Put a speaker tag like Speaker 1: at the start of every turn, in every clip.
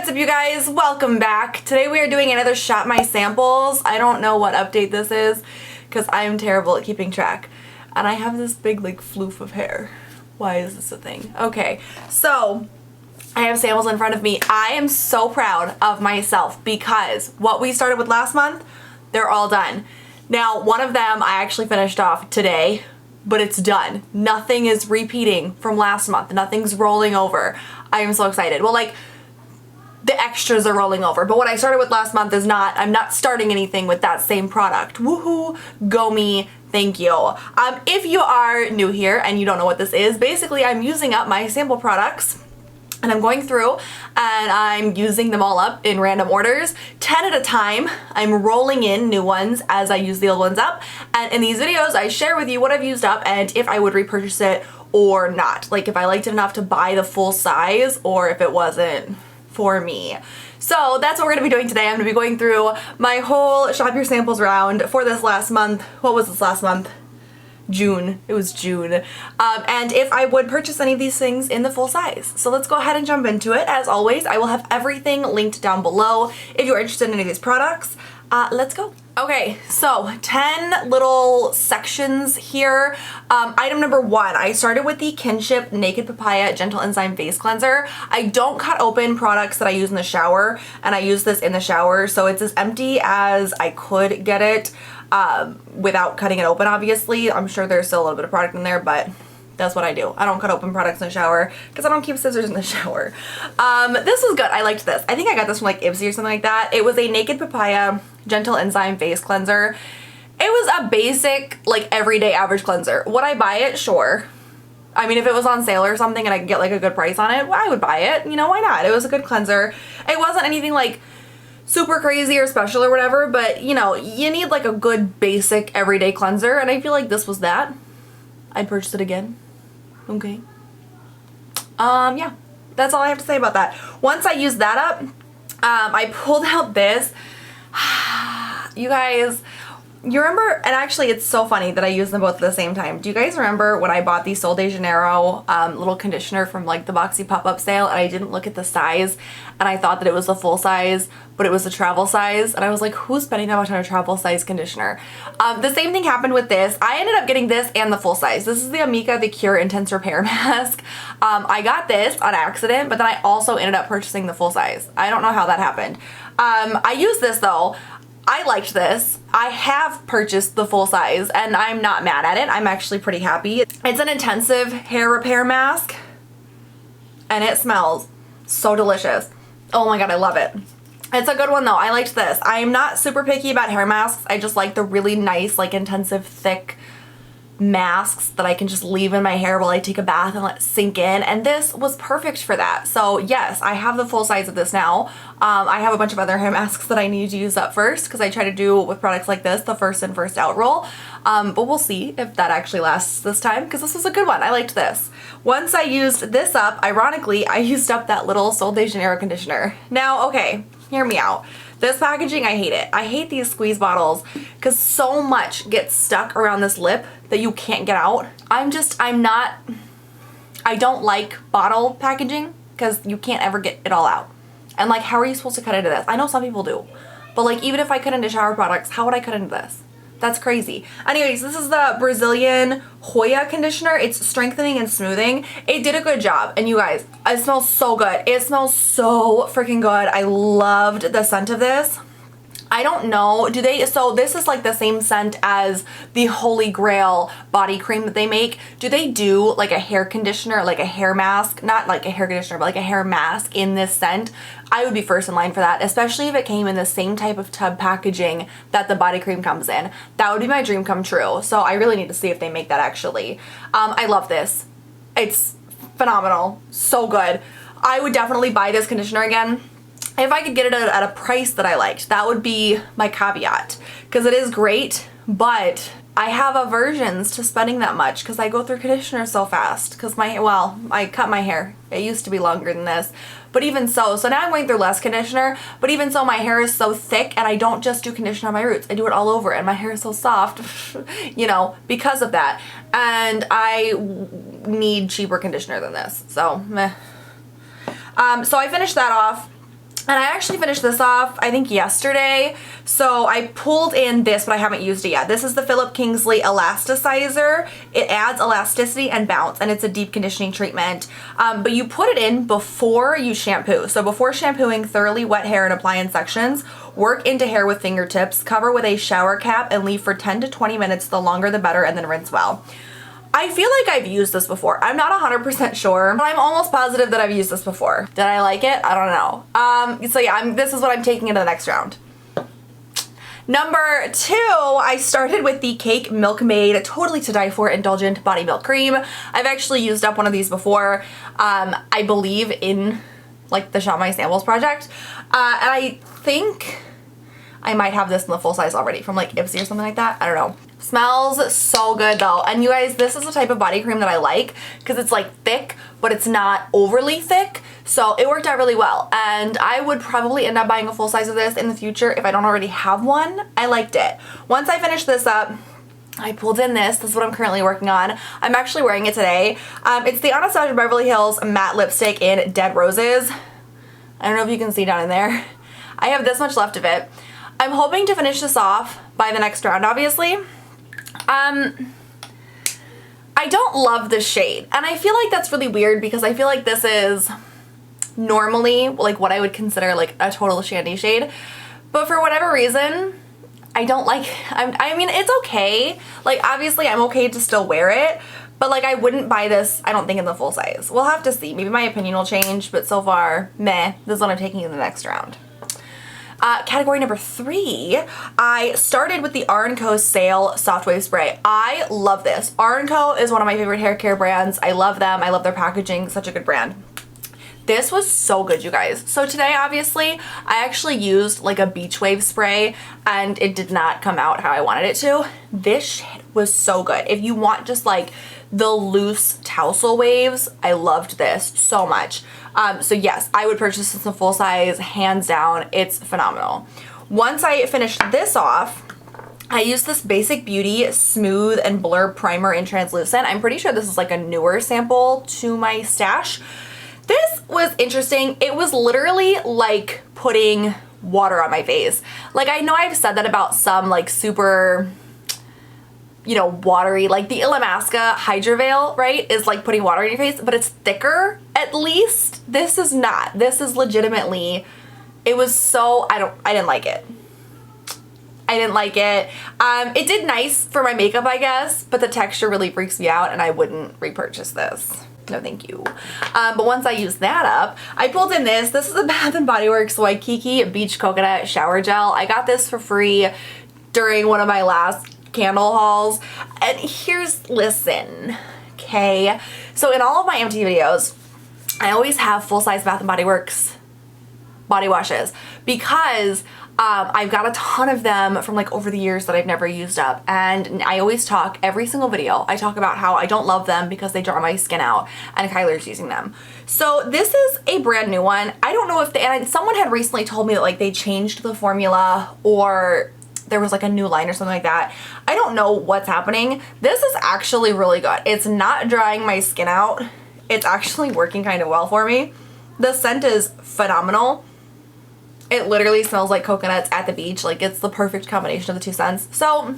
Speaker 1: What's up, you guys? Welcome back. Today we are doing another Shop My Samples. I don't know what update this is because I am terrible at keeping track. And I have this big like floof of hair. Why is this a thing? Okay, so I have samples in front of me. I am so proud of myself because what we started with last month, they're all done. Now, one of them I actually finished off today, but it's done. Nothing is repeating from last month. Nothing's rolling over. I am so excited. Well, like, the extras are rolling over, but what I started with last month is not, I'm not starting anything with that same product. Woohoo, go me, thank you. If you are new here and you don't know what this is, basically I'm using up my sample products and I'm going through and I'm using them all up in random orders, 10 at a time. I'm rolling in new ones as I use the old ones up, and in these videos I share with you what I've used up and if I would repurchase it or not. Like if I liked it enough to buy the full size or if it wasn't for me. So that's what we're gonna be doing today. I'm gonna be going through my whole Shop Your Samples round for this last month. What was this last month? June. It was June. And if I would purchase any of these things in the full size. So let's go ahead and jump into it. As always, I will have everything linked down below if you're interested in any of these products. Let's go. Okay, so 10 little sections here. Item number 1, I started with the Kinship Naked Papaya Gentle Enzyme Face Cleanser. I don't cut open products that I use in the shower, and I use this in the shower, so it's as empty as I could get it without cutting it open, obviously. I'm sure there's still a little bit of product in there, but that's what I do. I don't cut open products in the shower because I don't keep scissors in the shower. This was good. I liked this. I think I got this from like Ipsy or something like that. It was a Naked Papaya Gentle Enzyme Face Cleanser. It was a basic, like, everyday average cleanser. Would I buy it? Sure. I mean, if it was on sale or something and I could get like a good price on it, well, I would buy it. You know, why not? It was a good cleanser. It wasn't anything like super crazy or special or whatever, but you know, you need like a good basic everyday cleanser, and I feel like this was that. I'd purchase it again. Okay. Yeah, that's all I have to say about that. Once I used that up, I pulled out this. You guys, you remember, and actually it's so funny that I use them both at the same time. Do you guys remember when I bought the Sol de Janeiro little conditioner from like the Boxy pop-up sale, and I didn't look at the size and I thought that it was the full size, but it was the travel size, and I was like, who's spending that much on a travel size conditioner? The same thing happened with this. I ended up getting this and the full size. This is the Amika The Kure Intense Repair Mask. I got this on accident, but then I also ended up purchasing the full size. I don't know how that happened. I used this though. I liked this. I have purchased the full size and I'm not mad at it. I'm actually pretty happy. It's an intensive hair repair mask and it smells so delicious. Oh my god, I love it. It's a good one though. I liked this. I am not super picky about hair masks. I just like the really nice, like intensive, thick masks that I can just leave in my hair while I take a bath and let it sink in, and this was perfect for that. So yes, I have the full size of this now. I have a bunch of other hair masks that I need to use up first because I try to do with products like this the first in first out rule, but we'll see if that actually lasts this time because this was a good one. I liked this. Once I used this up, ironically I used up that little Sol de Janeiro conditioner. Now okay, hear me out. This packaging, I hate it. I hate these squeeze bottles because so much gets stuck around this lip that you can't get out. I don't like bottle packaging because you can't ever get it all out. And like, how are you supposed to cut into this? I know some people do, but like, even if I cut into shower products, how would I cut into this? That's crazy. Anyways, this is the Brazilian Hoya conditioner. It's strengthening and smoothing. It did a good job. And you guys, it smells so good. It smells so freaking good. I loved the scent of this. I don't know, do they, so this is like the same scent as the Holy Grail body cream that they make. Do they do like a hair conditioner, like a hair mask, not like a hair conditioner, but like a hair mask in this scent? I would be first in line for that, especially if it came in the same type of tub packaging that the body cream comes in. That would be my dream come true. So I really need to see if they make that actually. I love this. It's phenomenal. So good. I would definitely buy this conditioner again. If I could get it at a price that I liked, that would be my caveat, because it is great, but I have aversions to spending that much because I go through conditioner so fast because I cut my hair. It used to be longer than this, but even so now I'm going through less conditioner, but even so my hair is so thick and I don't just do conditioner on my roots. I do it all over and my hair is so soft, you know, because of that. And I need cheaper conditioner than this, so meh. So I finished that off. And I actually finished this off, I think yesterday. So I pulled in this, but I haven't used it yet. This is the Philip Kingsley Elasticizer. It adds elasticity and bounce, and it's a deep conditioning treatment. But you put it in before you shampoo. So before shampooing, thoroughly wet hair and apply in sections. Work into hair with fingertips, cover with a shower cap, and leave for 10 to 20 minutes. The longer the better, and then rinse well. I feel like I've used this before. I'm not 100% sure, but I'm almost positive that I've used this before. Did I like it? I don't know. So yeah, this is what I'm taking into the next round. Number 2, I started with the Cake Milkmaid Totally to Die For Indulgent Body Milk Cream. I've actually used up one of these before, I believe in like the Shop My Samples project. And I think I might have this in the full size already from like Ipsy or something like that. I don't know. Smells so good though. And you guys, this is the type of body cream that I like because it's like thick, but it's not overly thick. So it worked out really well. And I would probably end up buying a full size of this in the future if I don't already have one. I liked it. Once I finished this up, I pulled in this. This is what I'm currently working on. I'm actually wearing it today. It's the Anastasia Beverly Hills Matte Lipstick in Dead Roses. I don't know if you can see down in there. I have this much left of it. I'm hoping to finish this off by the next round, obviously. I don't love this shade, and I feel like that's really weird because I feel like this is normally like what I would consider like a total shandy shade, but for whatever reason, I don't like, I mean, it's okay. Like, obviously I'm okay to still wear it, but like I wouldn't buy this, I don't think, in the full size. We'll have to see. Maybe my opinion will change, but so far, meh. This is what I'm taking in the next round. Category number 3, I started with the R&Co Sail Soft Wave Spray. I love this. R&Co is one of my favorite hair care brands. I love them. I love their packaging. Such a good brand. This was so good, you guys. So today, obviously, I actually used like a beach wave spray and it did not come out how I wanted it to. This shit was so good. If you want just like the loose tousle waves, I loved this so much. So yes, I would purchase this in full size, hands down. It's phenomenal. Once I finished this off, I used this Basic Beauty Smooth and Blur Primer in Translucent. I'm pretty sure this is like a newer sample to my stash. This was interesting. It was literally like putting water on my face. Like, I know I've said that about some like super, you know, watery, like the Illamasqua Hydra Veil, right, is like putting water in your face, but it's thicker at least. This is not. This is legitimately, it was so, I didn't like it. I didn't like it. It did nice for my makeup, I guess, but the texture really freaks me out and I wouldn't repurchase this. No, thank you. But once I used that up, I pulled in this. This is a Bath & Body Works Waikiki Beach Coconut Shower Gel. I got this for free during one of my last candle hauls. And listen, okay? So in all of my empty videos, I always have full-size Bath & Body Works body washes because I've got a ton of them from like over the years that I've never used up, and I always talk, every single video, I talk about how I don't love them because they dry my skin out, and Kyler's using them. So this is a brand new one. I don't know if and someone had recently told me that like they changed the formula or there was like a new line or something like that. I don't know what's happening. This is actually really good. It's not drying my skin out. It's actually working kind of well for me. The scent is phenomenal. It literally smells like coconuts at the beach. Like, it's the perfect combination of the two scents. So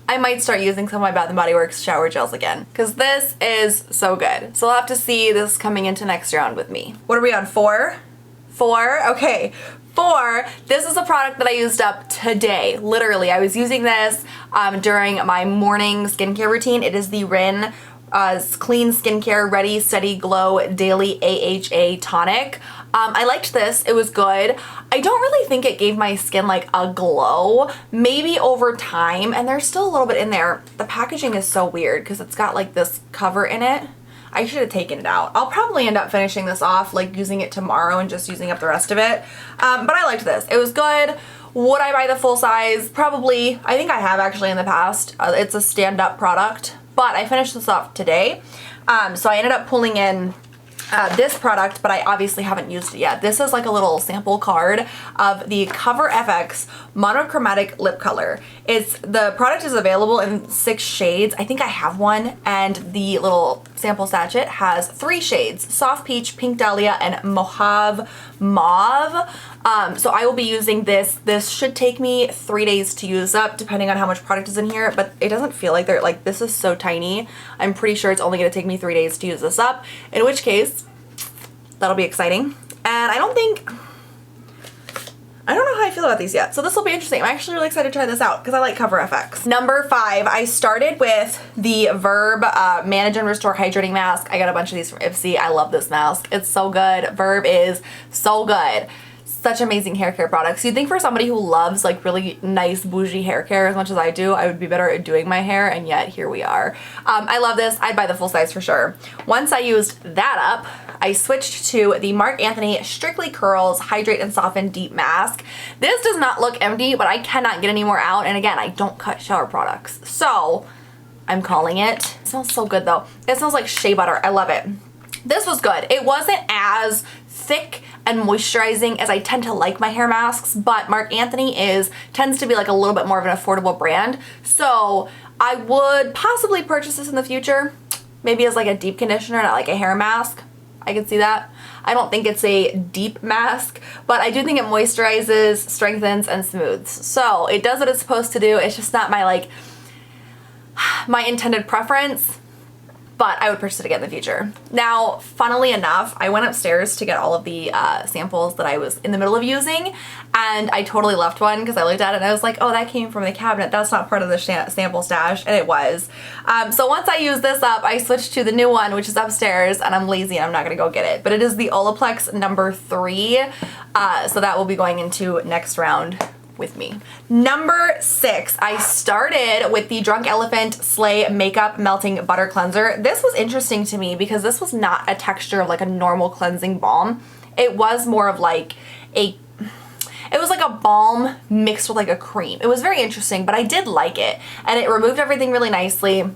Speaker 1: I might start using some of my Bath & Body Works shower gels again because this is so good. So I'll have to see this coming into next round with me. What are we on, 4? 4? Okay. 4, this is a product that I used up today. Literally, I was using this during my morning skincare routine. It is the Rin Clean Skincare Ready Steady Glow Daily AHA Tonic. I liked this. It was good. I don't really think it gave my skin like a glow. Maybe over time, and there's still a little bit in there. The packaging is so weird because it's got like this cover in it. I should have taken it out. I'll probably end up finishing this off, like using it tomorrow and just using up the rest of it. But I liked this. It was good. Would I buy the full size? Probably. I think I have actually in the past. It's a stand-up product, but I finished this off today. So I ended up pulling in this product, but I obviously haven't used it yet. This is like a little sample card of the Cover FX Monochromatic Lip Color. The product is available in 6 shades. I think I have one, and the little sample sachet has 3 shades: Soft Peach, Pink Dahlia, and Mojave Mauve. So I will be using this. This should take me 3 days to use up, depending on how much product is in here, but it doesn't feel like they're like, this is so tiny. I'm pretty sure it's only gonna take me 3 days to use this up, in which case, that'll be exciting. And I don't know how I feel about these yet, so this will be interesting. I'm actually really excited to try this out because I like Cover FX. Number 5, I started with the Verb Manage and Restore Hydrating Mask. I got a bunch of these from Ipsy. I love this mask. It's so good. Verb is so good. Such amazing hair care products. You'd think for somebody who loves like really nice bougie hair care as much as I do, I would be better at doing my hair, and yet here we are. I love this. I'd buy the full size for sure. Once I used that up, I switched to the Marc Anthony Strictly Curls Hydrate and Soften Deep Mask. This does not look empty, but I cannot get any more out, and again, I don't cut shower products, so I'm calling it. It smells so good though. It smells like shea butter. I love it. This was good. It wasn't as thick and moisturizing as I tend to like my hair masks, but Marc Anthony tends to be like a little bit more of an affordable brand, so I would possibly purchase this in the future, maybe as like a deep conditioner, not like a hair mask. I can see that. I don't think it's a deep mask, but I do think it moisturizes, strengthens, and smooths. So it does what it's supposed to do. It's just not my my intended preference, but I would purchase it again in the future. Now, funnily enough, I went upstairs to get all of the samples that I was in the middle of using, and I totally left one because I looked at it and I was like, oh, that came from the cabinet. That's not part of the sample stash, and it was. So once I used this up, I switched to the new one, which is upstairs, and I'm lazy and I'm not gonna go get it. But it is the Olaplex number 3, so that will be going into next round with me. Number 6, I started with the Drunk Elephant Slaai Makeup Melting Butter Cleanser. This was interesting to me because this was not a texture of like a normal cleansing balm. It was more of like it was like a balm mixed with like a cream. It was very interesting, but I did like it, and it removed everything really nicely.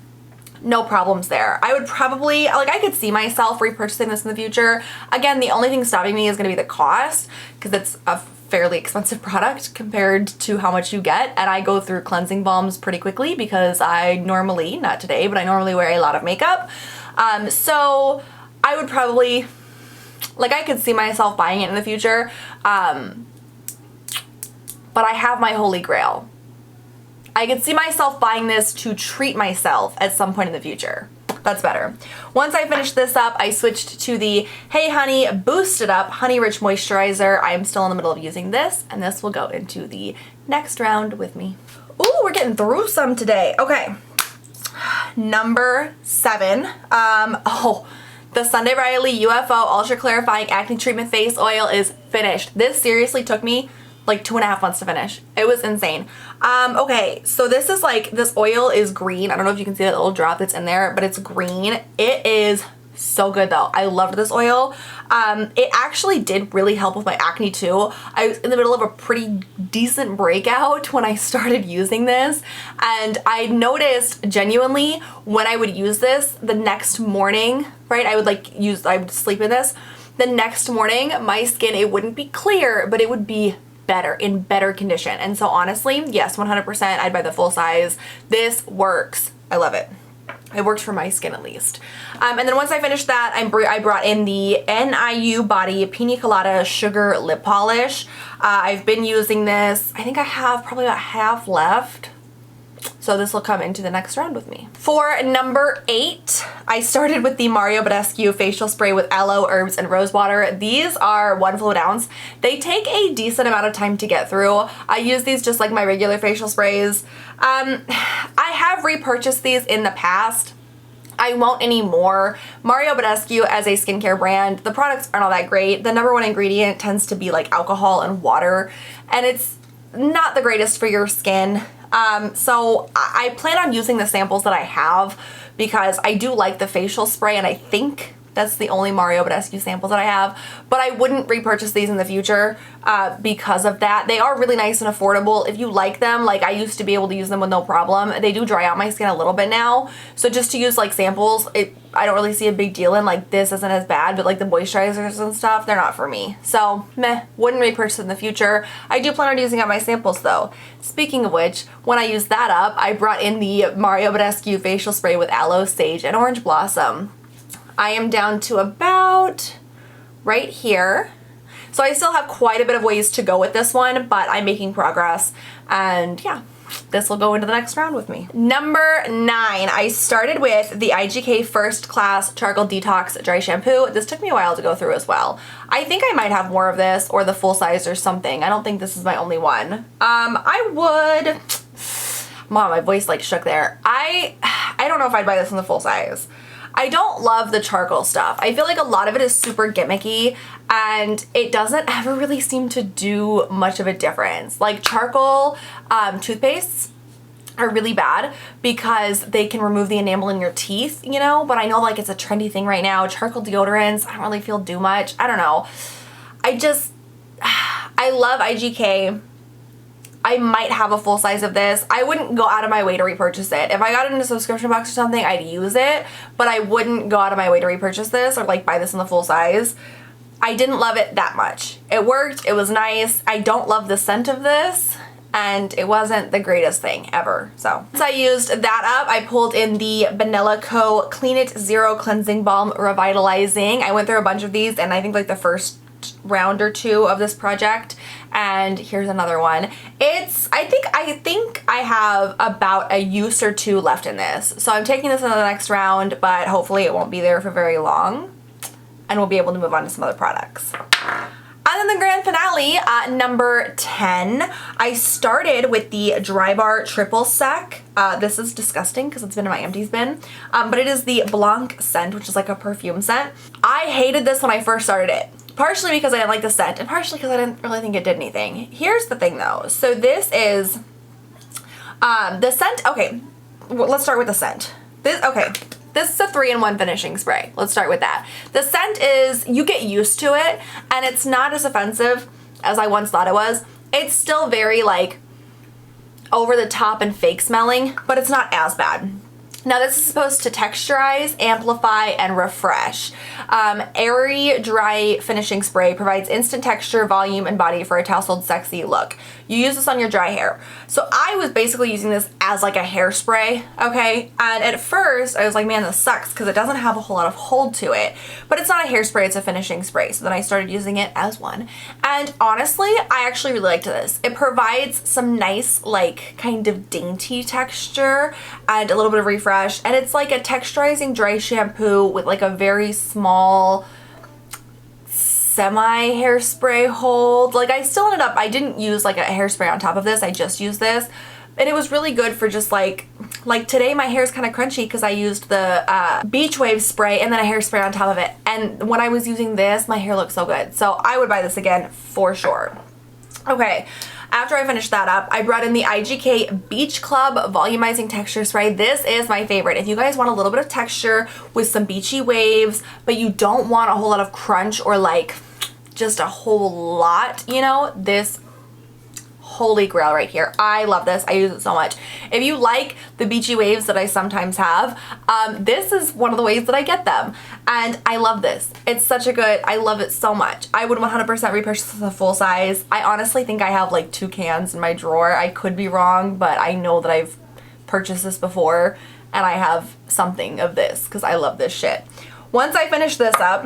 Speaker 1: No problems there. I would probably, I could see myself repurchasing this in the future. Again, the only thing stopping me is gonna be the cost, because it's a fairly expensive product compared to how much you get, and I go through cleansing balms pretty quickly because I normally, not today, but I normally wear a lot of makeup. So I would probably, I could see myself buying it in the future, but I have my holy grail. I could see myself buying this to treat myself at some point in the future. That's better. Once I finished this up, I switched to the Hey Honey Boosted Up Honey Rich Moisturizer. I am still in the middle of using this, and this will go into the next round with me. Ooh, we're getting through some today. Okay. Number 7. The Sunday Riley UFO Ultra Clarifying Acne Treatment Face Oil is finished. This seriously took me like 2.5 months to finish. It was insane. Okay, so this is this oil is green. I don't know if you can see that little drop that's in there, but it's green. It is so good though. I loved this oil. It actually did really help with my acne too. I was in the middle of a pretty decent breakout when I started using this, and I noticed genuinely when I would use this the next morning, right? I would sleep in this. The next morning, my skin, it wouldn't be clear, but it would be in better condition. And so honestly, yes, 100%, I'd buy the full size. This works. I love it. It worked for my skin at least. And then once I finished that, I brought in the NIU Body Pina Colada Sugar Lip Polish. I've been using this. I think I have probably about half left. So this will come into the next round with me. For number 8, I started with the Mario Badescu Facial Spray with Aloe, Herbs, and Rosewater. These are 1 fluid ounce. They take a decent amount of time to get through. I use these just like my regular facial sprays. I have repurchased these in the past. I won't anymore. Mario Badescu as a skincare brand, the products aren't all that great. The number 1 ingredient tends to be like alcohol and water, and it's not the greatest for your skin. So I plan on using the samples that I have because I do like the facial spray, and I think that's the only Mario Badescu samples that I have, but I wouldn't repurchase these in the future because of that. They are really nice and affordable. If you like them, I used to be able to use them with no problem. They do dry out my skin a little bit now, so just to use samples, I don't really see a big deal in. This isn't as bad, but the moisturizers and stuff, they're not for me. So meh, wouldn't repurchase in the future. I do plan on using up my samples though. Speaking of which, when I used that up, I brought in the Mario Badescu Facial Spray with Aloe, Sage, and Orange Blossom. I am down to about right here. So I still have quite a bit of ways to go with this one, but I'm making progress, and yeah, this will go into the next round with me. Number 9, I started with the IGK First Class Charcoal Detox Dry Shampoo. This took me a while to go through as well. I think I might have more of this, or the full size or something. I don't think this is my only one. I would, Mom, my voice like shook there. I don't know if I'd buy this in the full size. I don't love the charcoal stuff. I feel like a lot of it is super gimmicky and it doesn't ever really seem to do much of a difference. Like charcoal toothpastes are really bad because they can remove the enamel in your teeth, you know, but I know like it's a trendy thing right now. Charcoal deodorants, I don't really feel do much. I don't know. I love IGK. I might have a full size of this. I wouldn't go out of my way to repurchase it. If I got it in a subscription box or something, I'd use it, but I wouldn't go out of my way to repurchase this or like buy this in the full size. I didn't love it that much. It worked, it was nice. I don't love the scent of this, and it wasn't the greatest thing ever. So once I used that up, I pulled in the Vanilla Co. Clean It Zero Cleansing Balm Revitalizing. I went through a bunch of these, and I think like the first round or two of this project, and here's another one. I think I have about a use or two left in this, so I'm taking this into the next round, but hopefully it won't be there for very long and we'll be able to move on to some other products. And then the grand finale, number 10, I started with the Drybar Triple Sec. This is disgusting because it's been in my empties bin, but it is the Blanc scent, which is like a perfume scent. I hated this when I first started it. Partially because I didn't like the scent, and partially because I didn't really think it did anything. Here's the thing though. So this is, the scent, okay, well, let's start with the scent. This is a 3-in-1 finishing spray. Let's start with that. The scent is, you get used to it, and it's not as offensive as I once thought it was. It's still very like over the top and fake smelling, but it's not as bad. Now this is supposed to texturize, amplify, and refresh. Airy, dry finishing spray provides instant texture, volume, and body for a tousled, sexy look. You use this on your dry hair. So I was basically using this as like a hairspray, okay? And at first I was like, man, this sucks because it doesn't have a whole lot of hold to it. But it's not a hairspray, it's a finishing spray. So then I started using it as one. And honestly, I actually really liked this. It provides some nice, like, kind of dainty texture and a little bit of refresh. And it's like a texturizing dry shampoo with like a very small semi hairspray hold. Like I still ended up, I didn't use like a hairspray on top of this, I just used this, and it was really good for just like today my hair is kind of crunchy because I used the beach wave spray and then a hairspray on top of it, and when I was using this my hair looked so good, so I would buy this again for sure. Okay, after I finished that up, I brought in the IGK Beach Club Volumizing Texture Spray. This is my favorite. If you guys want a little bit of texture with some beachy waves, but you don't want a whole lot of crunch or like just a whole lot, you know, this holy grail right here. I love this. I use it so much. If you like the beachy waves that I sometimes have, this is one of the ways that I get them. And I love this. It's such a good, I love it so much. I would 100% repurchase the full size. I honestly think I have like 2 cans in my drawer. I could be wrong, but I know that I've purchased this before and I have something of this because I love this shit. Once I finish this up,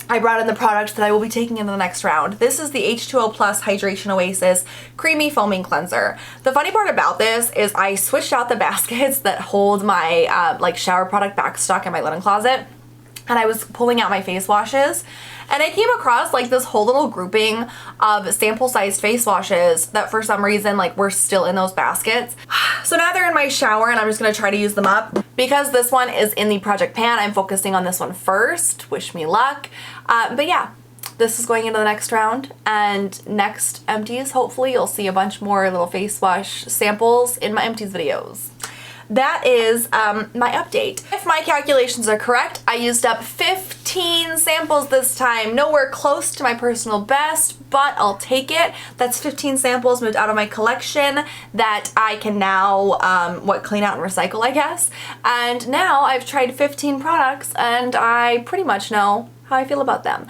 Speaker 1: I brought in the product that I will be taking in the next round. This is the H2O Plus Hydration Oasis Creamy Foaming Cleanser. The funny part about this is I switched out the baskets that hold my like shower product backstock in my linen closet, and I was pulling out my face washes, and I came across like this whole little grouping of sample-sized face washes that for some reason like were still in those baskets. So now they're in my shower and I'm just gonna try to use them up. Because this one is in the project pan, I'm focusing on this one first. Wish me luck. But yeah, this is going into the next round, and next empties, hopefully you'll see a bunch more little face wash samples in my empties videos. That is my update. If my calculations are correct, I used up 15 samples this time. Nowhere close to my personal best, but I'll take it. That's 15 samples moved out of my collection that I can now, clean out and recycle, I guess. And now I've tried 15 products and I pretty much know how I feel about them.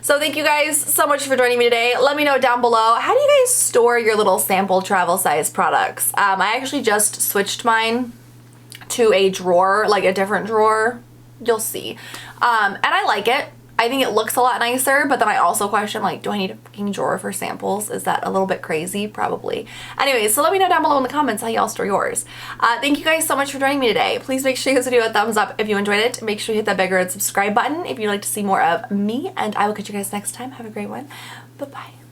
Speaker 1: So thank you guys so much for joining me today. Let me know down below, how do you guys store your little sample travel size products? I actually just switched mine to a drawer, like a different drawer. You'll see. And I like it. I think it looks a lot nicer, but then I also question, like, do I need a fucking drawer for samples? Is that a little bit crazy? Probably. Anyways, so let me know down below in the comments how y'all store yours. Thank you guys so much for joining me today. Please make sure you give this video a thumbs up if you enjoyed it. Make sure you hit that big red subscribe button if you'd like to see more of me, and I will catch you guys next time. Have a great one. Bye-bye.